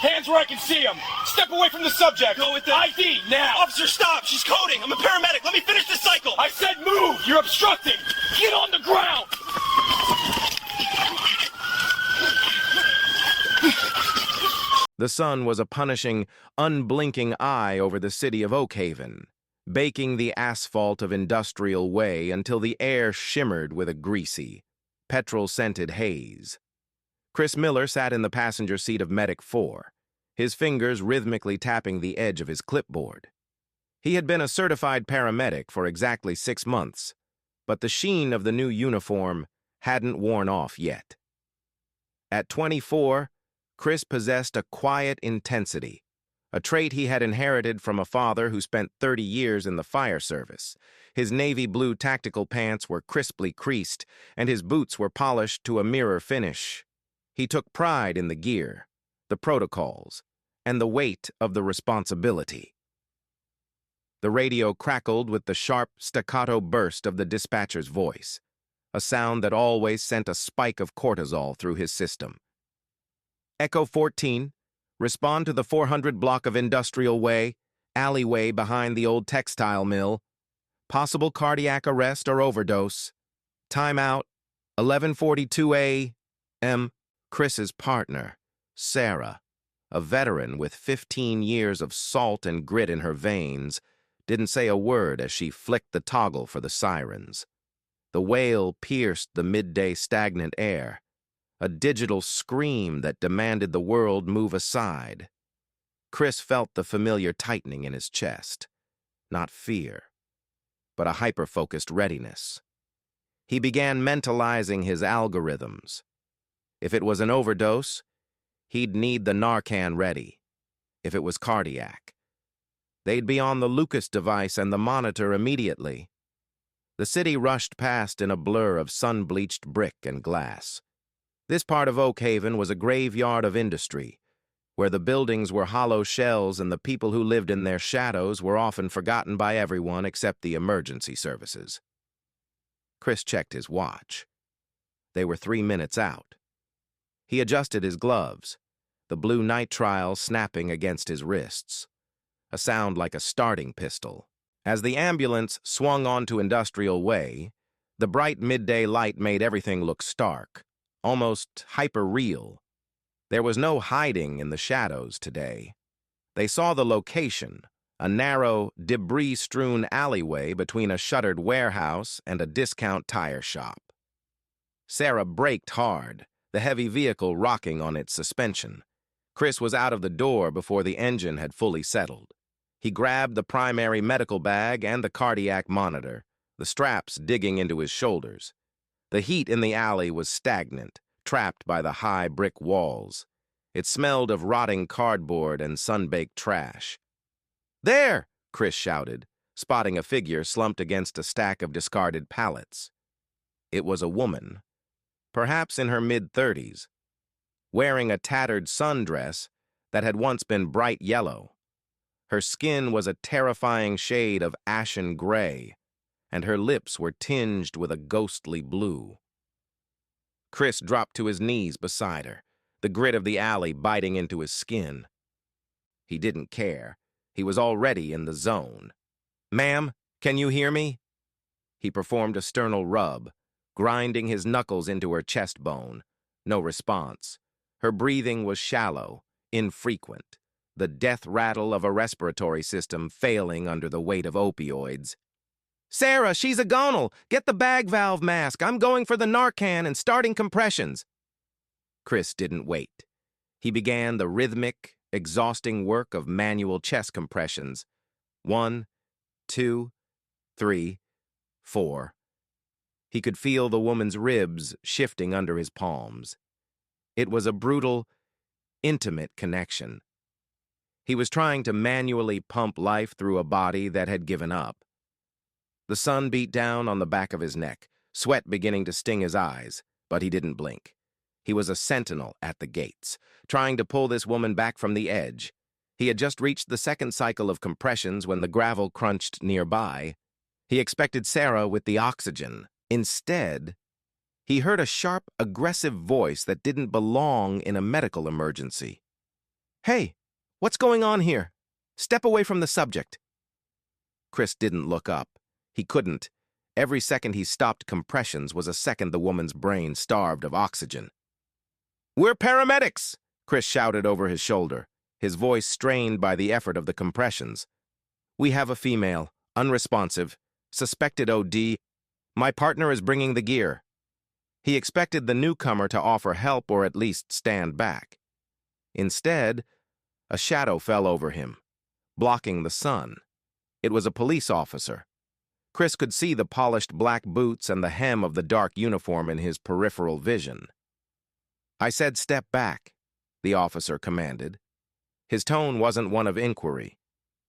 Hands where I can see them. Step away from the subject. Go with the ID, now. Officer, stop! She's coding! I'm a paramedic! Let me finish the cycle! I said move! You're obstructing! Get on the ground! The sun was a punishing, unblinking eye over the city of Oakhaven, baking the asphalt of Industrial Way until the air shimmered with a greasy, petrol-scented haze. Chris Miller sat in the passenger seat of Medic 4, his fingers rhythmically tapping the edge of his clipboard. He had been a certified paramedic for exactly 6 months, but the sheen of the new uniform hadn't worn off yet. At 24, Chris possessed a quiet intensity, a trait he had inherited from a father who spent 30 years in the fire service. His navy blue tactical pants were crisply creased, and his boots were polished to a mirror finish. He took pride in the gear, the protocols, and the weight of the responsibility. The radio crackled with the sharp, staccato burst of the dispatcher's voice, a sound that always sent a spike of cortisol through his system. Echo 14, respond to the 400 block of Industrial Way, alleyway behind the old textile mill. Possible cardiac arrest or overdose. Timeout, 11:42 a.m. Chris's partner, Sarah, a veteran with 15 years of salt and grit in her veins, didn't say a word as she flicked the toggle for the sirens. The wail pierced the midday stagnant air, a digital scream that demanded the world move aside. Chris felt the familiar tightening in his chest, not fear, but a hyper-focused readiness. He began mentalizing his algorithms. If it was an overdose, he'd need the Narcan ready. If it was cardiac, they'd be on the Lucas device and the monitor immediately. The city rushed past in a blur of sun-bleached brick and glass. This part of Oakhaven was a graveyard of industry, where the buildings were hollow shells and the people who lived in their shadows were often forgotten by everyone except the emergency services. Chris checked his watch. They were 3 minutes out. He adjusted his gloves, the blue nitrile snapping against his wrists, a sound like a starting pistol. As the ambulance swung onto Industrial Way, the bright midday light made everything look stark, almost hyper-real. There was no hiding in the shadows today. They saw the location, a narrow, debris-strewn alleyway between a shuttered warehouse and a discount tire shop. Sarah braked hard, the heavy vehicle rocking on its suspension. Chris was out of the door before the engine had fully settled. He grabbed the primary medical bag and the cardiac monitor, the straps digging into his shoulders. The heat in the alley was stagnant, trapped by the high brick walls. It smelled of rotting cardboard and sun-baked trash. "There!" Chris shouted, spotting a figure slumped against a stack of discarded pallets. It was a woman, perhaps in her mid-30s, wearing a tattered sundress that had once been bright yellow. Her skin was a terrifying shade of ashen gray, and her lips were tinged with a ghostly blue. Chris dropped to his knees beside her, the grit of the alley biting into his skin. He didn't care. He was already in the zone. "Ma'am, can you hear me?" He performed a sternal rub, grinding his knuckles into her chest bone. No response. Her breathing was shallow, infrequent, the death rattle of a respiratory system failing under the weight of opioids. "Sarah, she's agonal! Get the bag valve mask! I'm going for the Narcan and starting compressions!" Chris didn't wait. He began the rhythmic, exhausting work of manual chest compressions. 1, 2, 3, 4. He could feel the woman's ribs shifting under his palms. It was a brutal, intimate connection. He was trying to manually pump life through a body that had given up. The sun beat down on the back of his neck, sweat beginning to sting his eyes, but he didn't blink. He was a sentinel at the gates, trying to pull this woman back from the edge. He had just reached the second cycle of compressions when the gravel crunched nearby. He expected Sarah with the oxygen. Instead, he heard a sharp, aggressive voice that didn't belong in a medical emergency. Hey, what's going on here? Step away from the subject. Chris didn't look up. He couldn't. Every second he stopped compressions was a second the woman's brain starved of oxygen. "We're paramedics!" Chris shouted over his shoulder, his voice strained by the effort of the compressions. "We have a female, unresponsive, suspected OD. My partner is bringing the gear." He expected the newcomer to offer help or at least stand back. Instead, a shadow fell over him, blocking the sun. It was a police officer. Chris could see the polished black boots and the hem of the dark uniform in his peripheral vision. "I said step back," the officer commanded. His tone wasn't one of inquiry.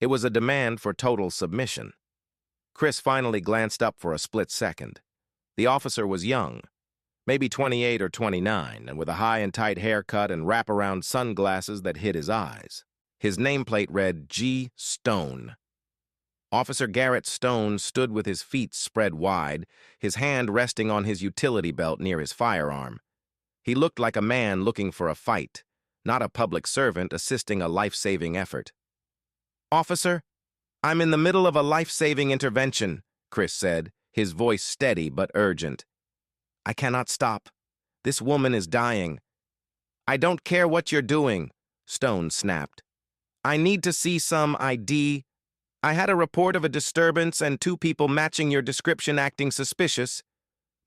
It was a demand for total submission. Chris finally glanced up for a split second. The officer was young, maybe 28 or 29, and with a high and tight haircut and wraparound sunglasses that hid his eyes. His nameplate read G. Stone. Officer Garrett Stone stood with his feet spread wide, his hand resting on his utility belt near his firearm. He looked like a man looking for a fight, not a public servant assisting a life-saving effort. "Officer, I'm in the middle of a life-saving intervention," Chris said, his voice steady but urgent. "I cannot stop. This woman is dying." "I don't care what you're doing," Stone snapped. "I need to see some ID. I had a report of a disturbance and 2 people matching your description acting suspicious.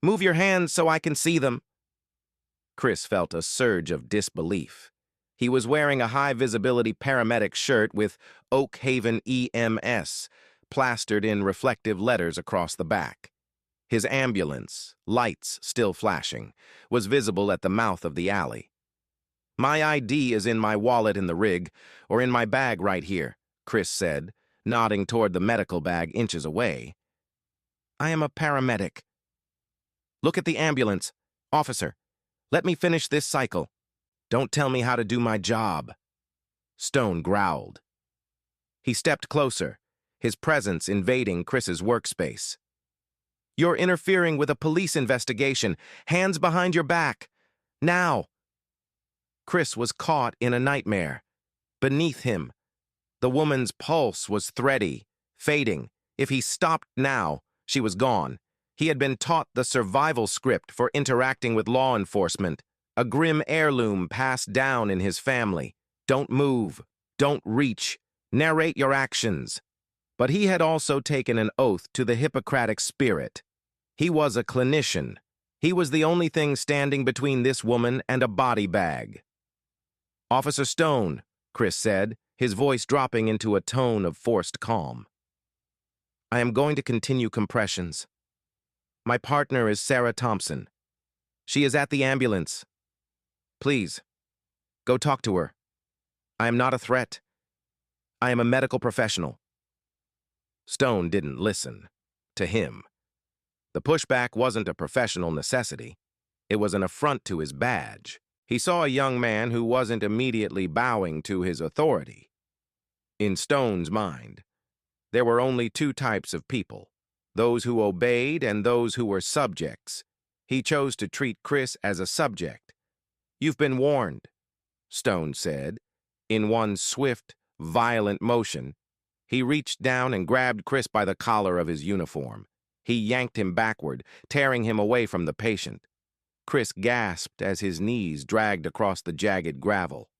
Move your hands so I can see them." Chris felt a surge of disbelief. He was wearing a high-visibility paramedic shirt with Oak Haven EMS plastered in reflective letters across the back. His ambulance, lights still flashing, was visible at the mouth of the alley. "My ID is in my wallet in the rig, or in my bag right here," Chris said, nodding toward the medical bag inches away. "I am a paramedic." "Look at the ambulance. Officer, let me finish this cycle. Don't tell me how to do my job." Stone growled. He stepped closer, his presence invading Chris's workspace. "You're interfering with a police investigation. Hands behind your back. Now." Chris was caught in a nightmare. Beneath him, the woman's pulse was thready, fading. If he stopped now, she was gone. He had been taught the survival script for interacting with law enforcement, a grim heirloom passed down in his family. Don't move, don't reach, narrate your actions. But he had also taken an oath to the Hippocratic spirit. He was a clinician. He was the only thing standing between this woman and a body bag. "Officer Stone," Chris said, his voice dropping into a tone of forced calm. "I am going to continue compressions. My partner is Sarah Thompson. She is at the ambulance. Please, go talk to her. I am not a threat. I am a medical professional." Stone didn't listen. To him. The pushback wasn't a professional necessity. It was an affront to his badge. He saw a young man who wasn't immediately bowing to his authority. In Stone's mind, there were only 2 types of people, those who obeyed and those who were subjects. He chose to treat Chris as a subject. "You've been warned," Stone said. In one swift, violent motion, he reached down and grabbed Chris by the collar of his uniform. He yanked him backward, tearing him away from the patient. Chris gasped as his knees dragged across the jagged gravel.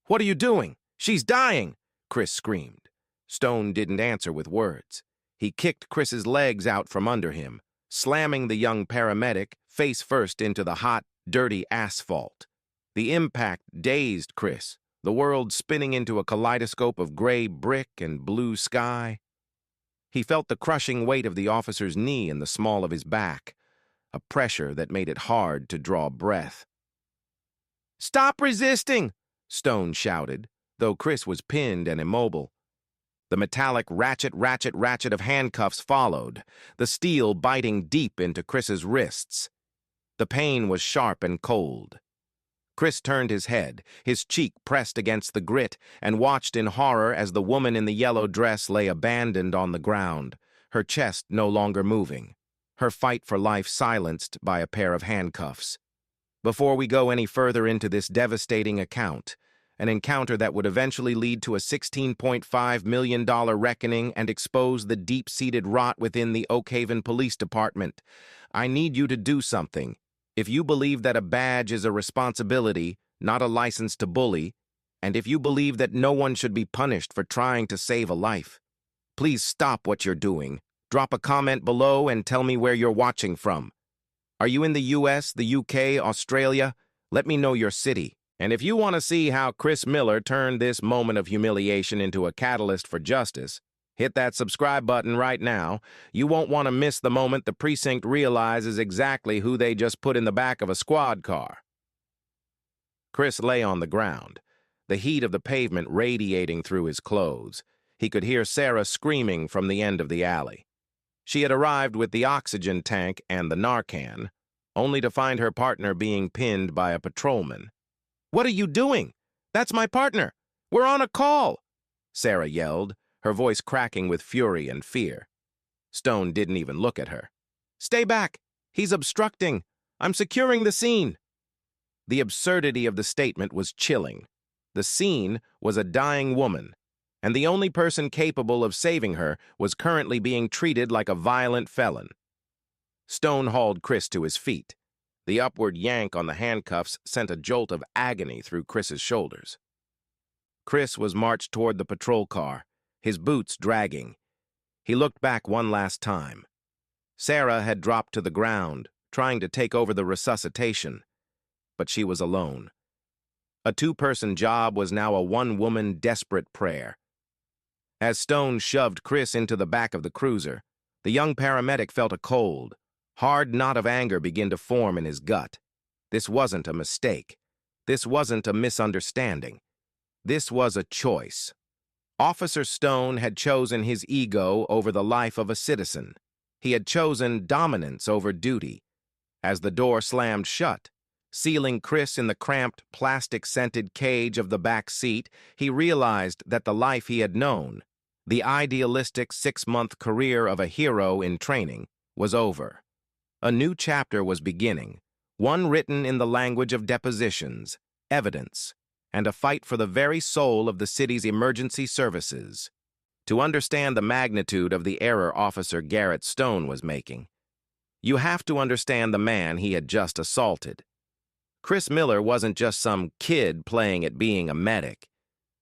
"What are you doing? She's dying!" Chris screamed. Stone didn't answer with words. He kicked Chris's legs out from under him, slamming the young paramedic face first into the hot, dirty asphalt. The impact dazed Chris, the world spinning into a kaleidoscope of gray brick and blue sky. He felt the crushing weight of the officer's knee in the small of his back, a pressure that made it hard to draw breath. "Stop resisting!" Stone shouted, though Chris was pinned and immobile. The metallic ratchet of handcuffs followed, the steel biting deep into Chris's wrists. The pain was sharp and cold. Chris turned his head, his cheek pressed against the grit, and watched in horror as the woman in the yellow dress lay abandoned on the ground, her chest no longer moving, her fight for life silenced by a pair of handcuffs. Before we go any further into this devastating account, an encounter that would eventually lead to a $16.5 million reckoning and expose the deep-seated rot within the Oakhaven Police Department. I need you to do something. If you believe that a badge is a responsibility, not a license to bully, and if you believe that no one should be punished for trying to save a life, please stop what you're doing. Drop a comment below and tell me where you're watching from. Are you in the US, the UK, Australia? Let me know your city. And if you want to see how Chris Miller turned this moment of humiliation into a catalyst for justice, hit that subscribe button right now. You won't want to miss the moment the precinct realizes exactly who they just put in the back of a squad car. Chris lay on the ground, the heat of the pavement radiating through his clothes. He could hear Sarah screaming from the end of the alley. She had arrived with the oxygen tank and the Narcan, only to find her partner being pinned by a patrolman. "What are you doing? That's my partner. We're on a call," Sarah yelled, her voice cracking with fury and fear. Stone didn't even look at her. "Stay back. He's obstructing. I'm securing the scene." The absurdity of the statement was chilling. The scene was a dying woman, and the only person capable of saving her was currently being treated like a violent felon. Stone hauled Chris to his feet. The upward yank on the handcuffs sent a jolt of agony through Chris's shoulders. Chris was marched toward the patrol car, his boots dragging. He looked back one last time. Sarah had dropped to the ground, trying to take over the resuscitation, but she was alone. A two-person job was now a one-woman desperate prayer. As Stone shoved Chris into the back of the cruiser, the young paramedic felt a cold, hard knot of anger begin to form in his gut. This wasn't a mistake. This wasn't a misunderstanding. This was a choice. Officer Stone had chosen his ego over the life of a citizen. He had chosen dominance over duty. As the door slammed shut, sealing Chris in the cramped, plastic-scented cage of the back seat, he realized that the life he had known, the idealistic 6-month career of a hero in training, was over. A new chapter was beginning, one written in the language of depositions, evidence, and a fight for the very soul of the city's emergency services. To understand the magnitude of the error Officer Garrett Stone was making, you have to understand the man he had just assaulted. Chris Miller wasn't just some kid playing at being a medic.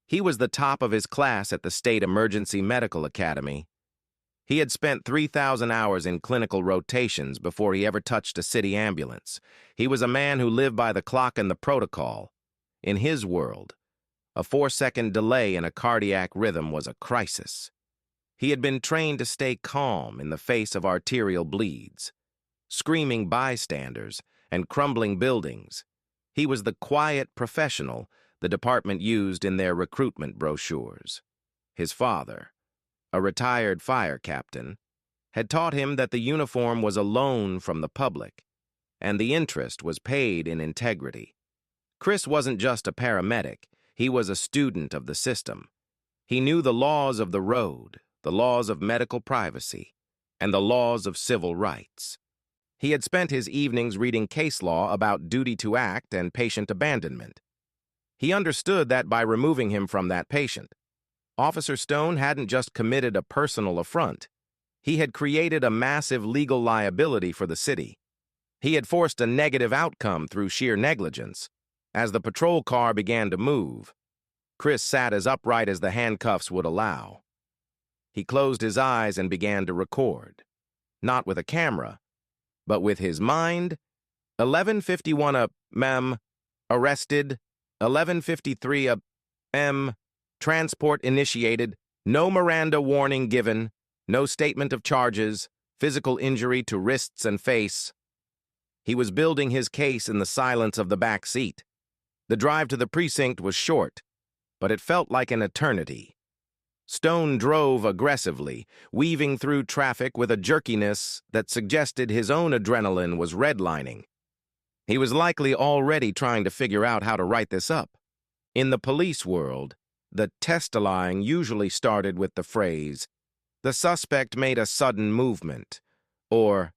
He was the top of his class at the State Emergency Medical Academy. He had spent 3,000 hours in clinical rotations before he ever touched a city ambulance. He was a man who lived by the clock and the protocol. In his world, a 4-second delay in a cardiac rhythm was a crisis. He had been trained to stay calm in the face of arterial bleeds, screaming bystanders, and crumbling buildings. He was the quiet professional the department used in their recruitment brochures. His father, a retired fire captain, had taught him that the uniform was a loan from the public, and the interest was paid in integrity. Chris wasn't just a paramedic, he was a student of the system. He knew the laws of the road, the laws of medical privacy, and the laws of civil rights. He had spent his evenings reading case law about duty to act and patient abandonment. He understood that by removing him from that patient, Officer Stone hadn't just committed a personal affront. He had created a massive legal liability for the city. He had forced a negative outcome through sheer negligence. As the patrol car began to move, Chris sat as upright as the handcuffs would allow. He closed his eyes and began to record, not with a camera, but with his mind. 11:51 a.m. Arrested. 11:53 a.m. Transport initiated. No Miranda warning given. No statement of charges. Physical injury to wrists and face. He was building his case in the silence of the back seat. The drive to the precinct was short, but it felt like an eternity. Stone drove aggressively, weaving through traffic with a jerkiness that suggested his own adrenaline was redlining. He was likely already trying to figure out how to write this up. In the police world, the test-line usually started with the phrase, "The suspect made a sudden movement," or,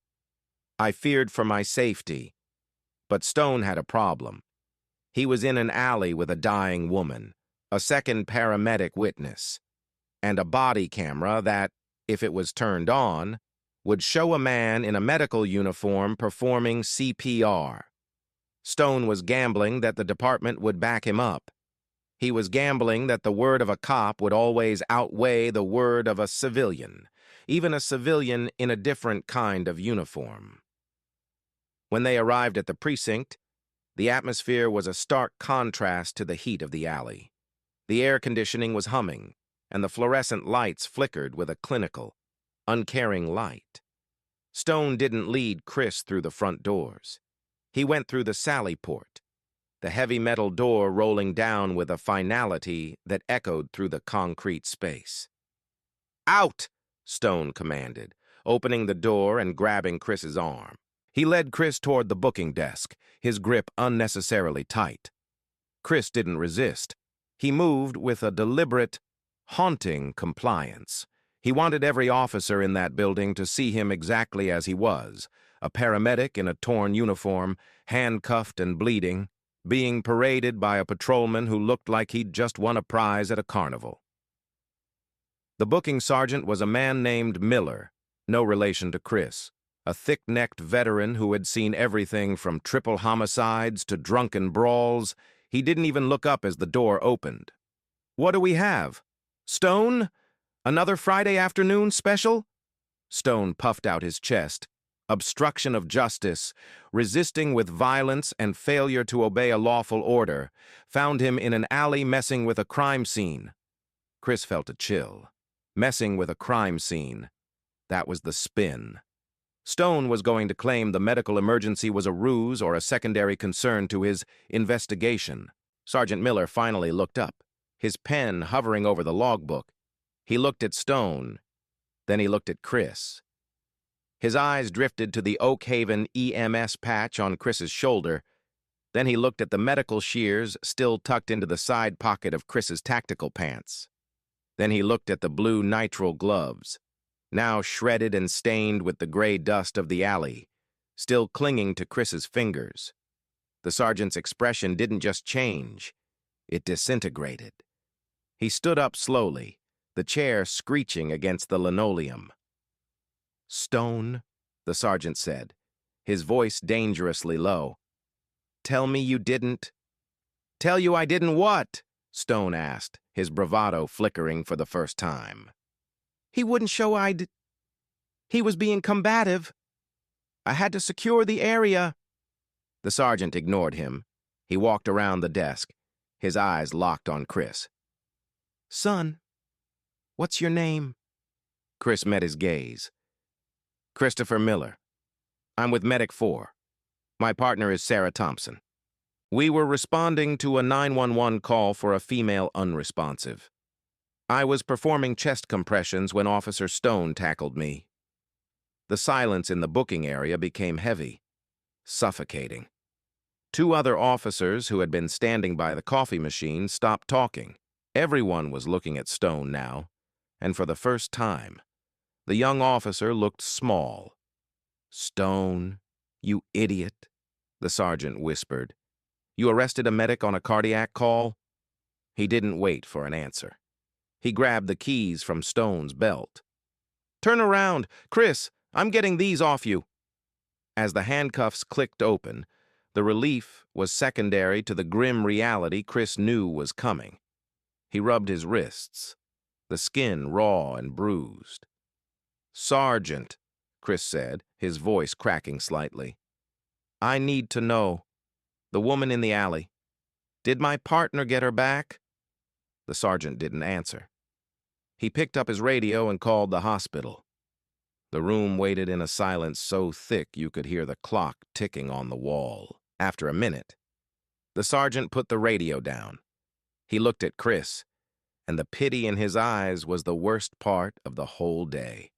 "I feared for my safety." But Stone had a problem. He was in an alley with a dying woman, a second paramedic witness, and a body camera that, if it was turned on, would show a man in a medical uniform performing CPR. Stone was gambling that the department would back him up. He was gambling that the word of a cop would always outweigh the word of a civilian, even a civilian in a different kind of uniform. When they arrived at the precinct, the atmosphere was a stark contrast to the heat of the alley. The air conditioning was humming, and the fluorescent lights flickered with a clinical, uncaring light. Stone didn't lead Chris through the front doors. He went through the sally port, the heavy metal door rolling down with a finality that echoed through the concrete space. "Out!" Stone commanded, opening the door and grabbing Chris's arm. He led Chris toward the booking desk, his grip unnecessarily tight. Chris didn't resist. He moved with a deliberate, haunting compliance. He wanted every officer in that building to see him exactly as he was, a paramedic in a torn uniform, handcuffed and bleeding, being paraded by a patrolman who looked like he'd just won a prize at a carnival. The booking sergeant was a man named Miller, no relation to Chris, a thick-necked veteran who had seen everything from triple homicides to drunken brawls. He didn't even look up as the door opened. "What do we have? Stone? Another Friday afternoon special?" Stone puffed out his chest. Obstruction of justice, resisting with violence and failure to obey a lawful order, found him in an alley messing with a crime scene. Chris felt a chill. Messing with a crime scene. That was the spin. Stone was going to claim the medical emergency was a ruse or a secondary concern to his investigation. Sergeant Miller finally looked up, his pen hovering over the logbook. He looked at Stone, then he looked at Chris. His eyes drifted to the Oak Haven EMS patch on Chris's shoulder. Then he looked at the medical shears still tucked into the side pocket of Chris's tactical pants. Then he looked at the blue nitrile gloves, now shredded and stained with the gray dust of the alley, still clinging to Chris's fingers. The sergeant's expression didn't just change, it disintegrated. He stood up slowly, the chair screeching against the linoleum. "Stone," the sergeant said, his voice dangerously low. "Tell me you didn't." "Tell you I didn't what?" Stone asked, his bravado flickering for the first time. "He wouldn't show He was being combative. I had to secure the area." The sergeant ignored him. He walked around the desk, his eyes locked on Chris. "Son, what's your name?" Chris met his gaze. "Christopher Miller. I'm with Medic 4. My partner is Sarah Thompson. We were responding to a 911 call for a female unresponsive. I was performing chest compressions when Officer Stone tackled me." The silence in the booking area became heavy, suffocating. Two other officers who had been standing by the coffee machine stopped talking. Everyone was looking at Stone now, and for the first time, the young officer looked small. "Stone, you idiot," the sergeant whispered. "You arrested a medic on a cardiac call?" He didn't wait for an answer. He grabbed the keys from Stone's belt. "Turn around! Chris, I'm getting these off you." As the handcuffs clicked open, the relief was secondary to the grim reality Chris knew was coming. He rubbed his wrists, the skin raw and bruised. "Sergeant," Chris said, his voice cracking slightly, "I need to know. The woman in the alley. Did my partner get her back?" The sergeant didn't answer. He picked up his radio and called the hospital. The room waited in a silence so thick you could hear the clock ticking on the wall. After a minute, the sergeant put the radio down. He looked at Chris, and the pity in his eyes was the worst part of the whole day.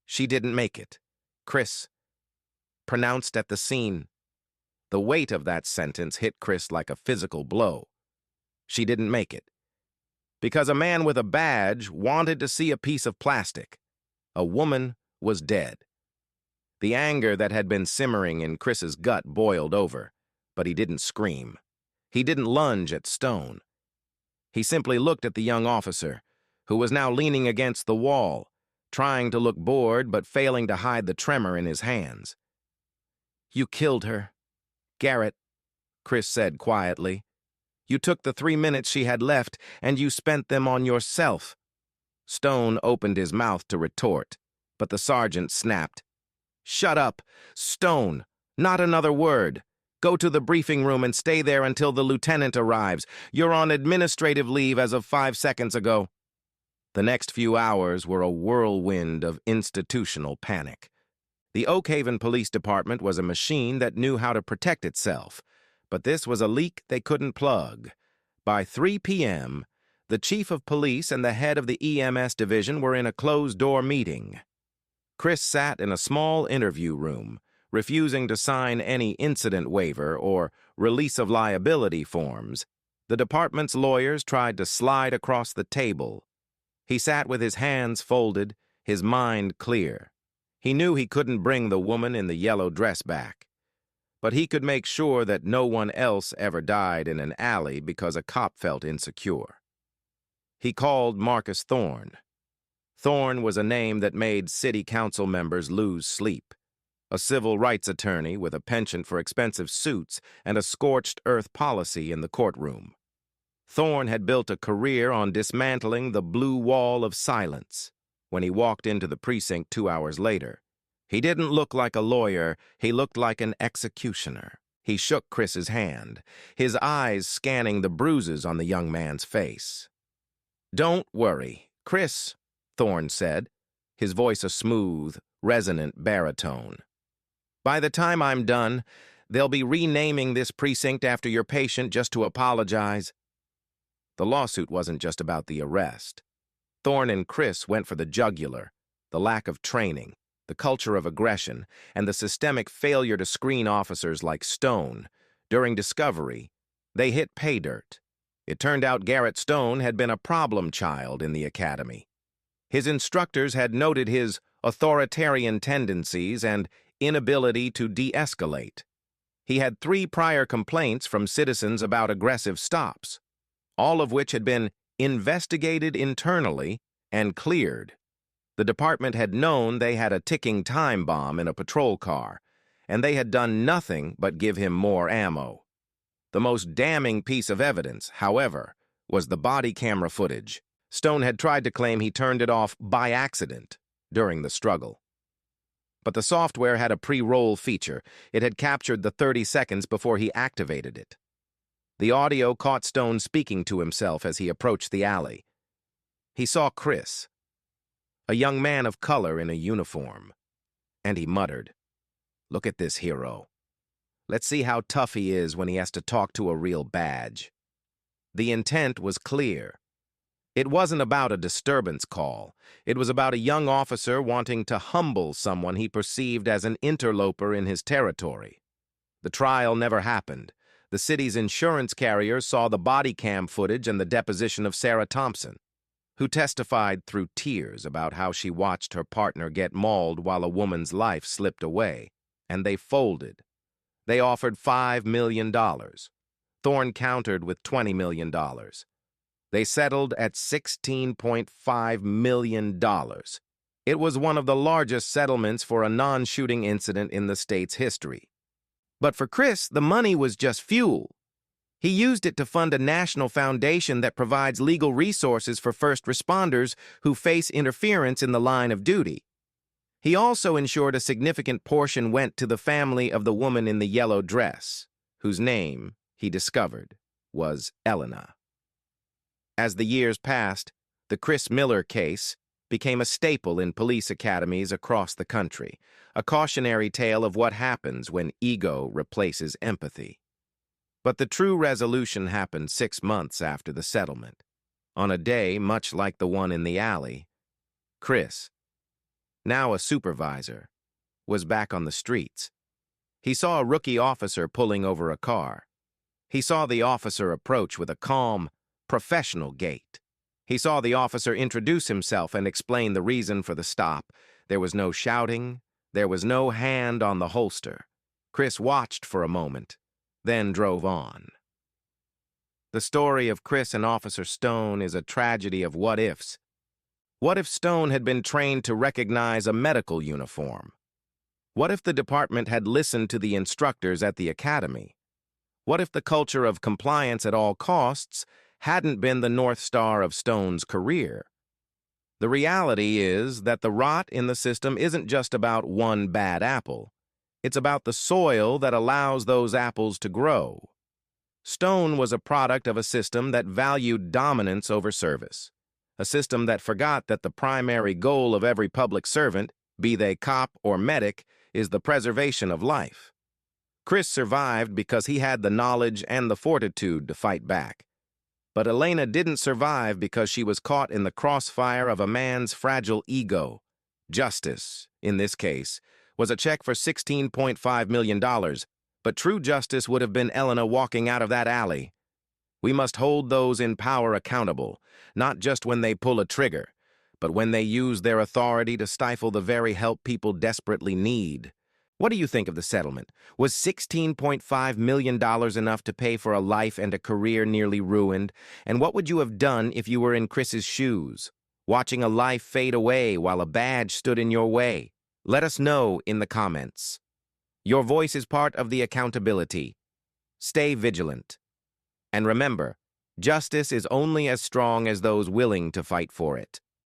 "She didn't make it," Chris pronounced at the scene. The weight of that sentence hit Chris like a physical blow. She didn't make it. Because a man with a badge wanted to see a piece of plastic. A woman was dead. The anger that had been simmering in Chris's gut boiled over. but he didn't scream. He didn't lunge at Stone. He simply looked at the young officer, who was now leaning against the wall, trying to look bored but failing to hide the tremor in his hands. "You killed her, Garrett," Chris said quietly. "You took the 3 minutes she had left, and you spent them on yourself." Stone opened his mouth to retort, but the sergeant snapped. "Shut up, Stone! Not another word. Go to the briefing room and stay there until the lieutenant arrives. You're on administrative leave as of 5 seconds ago." The next few hours were a whirlwind of institutional panic. The Oak Haven Police Department was a machine that knew how to protect itself, but this was a leak they couldn't plug. By 3 p.m., the chief of police and the head of the EMS division were in a closed-door meeting. Chris sat in a small interview room, refusing to sign any incident waiver or release of liability forms. The department's lawyers tried to slide across the table. He sat with his hands folded, his mind clear. He knew he couldn't bring the woman in the yellow dress back, but he could make sure that no one else ever died in an alley because a cop felt insecure. He called Marcus Thorne. Thorne was a name that made city council members lose sleep. A civil rights attorney with a penchant for expensive suits and a scorched earth policy in the courtroom. Thorne had built a career on dismantling the blue wall of silence. When he walked into the precinct 2 hours later, he didn't look like a lawyer, he looked like an executioner. He shook Chris's hand, his eyes scanning the bruises on the young man's face. "Don't worry, Chris," Thorne said, his voice a smooth, resonant baritone. "By the time I'm done, they'll be renaming this precinct after your patient just to apologize." The lawsuit wasn't just about the arrest. Thorne and Chris went for the jugular, the lack of training, the culture of aggression, and the systemic failure to screen officers like Stone. During discovery, they hit pay dirt. It turned out Garrett Stone had been a problem child in the academy. His instructors had noted his authoritarian tendencies and inability to de-escalate. He had 3 prior complaints from citizens about aggressive stops, all of which had been investigated internally and cleared. The department had known they had a ticking time bomb in a patrol car, and they had done nothing but give him more ammo. The most damning piece of evidence, however, was the body camera footage. Stone had tried to claim he turned it off by accident during the struggle. But the software had a pre-roll feature. It had captured the 30 seconds before he activated it. The audio caught Stone speaking to himself as he approached the alley. He saw Chris, a young man of color in a uniform, and he muttered, "Look at this hero. Let's see how tough he is when he has to talk to a real badge." The intent was clear. It wasn't about a disturbance call. It was about a young officer wanting to humble someone he perceived as an interloper in his territory. The trial never happened. The city's insurance carriers saw the body cam footage and the deposition of Sarah Thompson, who testified through tears about how she watched her partner get mauled while a woman's life slipped away, and they folded. They offered $5 million. Thorne countered with $20 million. They settled at $16.5 million. It was one of the largest settlements for a non-shooting incident in the state's history. But for Chris, the money was just fuel. He used it to fund a national foundation that provides legal resources for first responders who face interference in the line of duty. He also ensured a significant portion went to the family of the woman in the yellow dress, whose name, he discovered, was Elena. As the years passed, the Chris Miller case became a staple in police academies across the country, a cautionary tale of what happens when ego replaces empathy. But the true resolution happened 6 months after the settlement. On a day much like the one in the alley, Chris, now a supervisor, was back on the streets. He saw a rookie officer pulling over a car. He saw the officer approach with a calm, professional gait. He saw the officer introduce himself and explain the reason for the stop. There was no shouting. There was no hand on the holster. Chris watched for a moment, then drove on. The story of Chris and Officer Stone is a tragedy of what-ifs. What if Stone had been trained to recognize a medical uniform? What if the department had listened to the instructors at the academy? What if the culture of compliance at all costs hadn't been the North Star of Stone's career? The reality is that the rot in the system isn't just about one bad apple. It's about the soil that allows those apples to grow. Stone was a product of a system that valued dominance over service, a system that forgot that the primary goal of every public servant, be they cop or medic, is the preservation of life. Chris survived because he had the knowledge and the fortitude to fight back. But Elena didn't survive because she was caught in the crossfire of a man's fragile ego. Justice, in this case, was a check for $16.5 million, but true justice would have been Elena walking out of that alley. We must hold those in power accountable, not just when they pull a trigger, but when they use their authority to stifle the very help people desperately need. What do you think of the settlement? Was $16.5 million enough to pay for a life and a career nearly ruined? And what would you have done if you were in Chris's shoes, watching a life fade away while a badge stood in your way? Let us know in the comments. Your voice is part of the accountability. Stay vigilant. And remember, justice is only as strong as those willing to fight for it.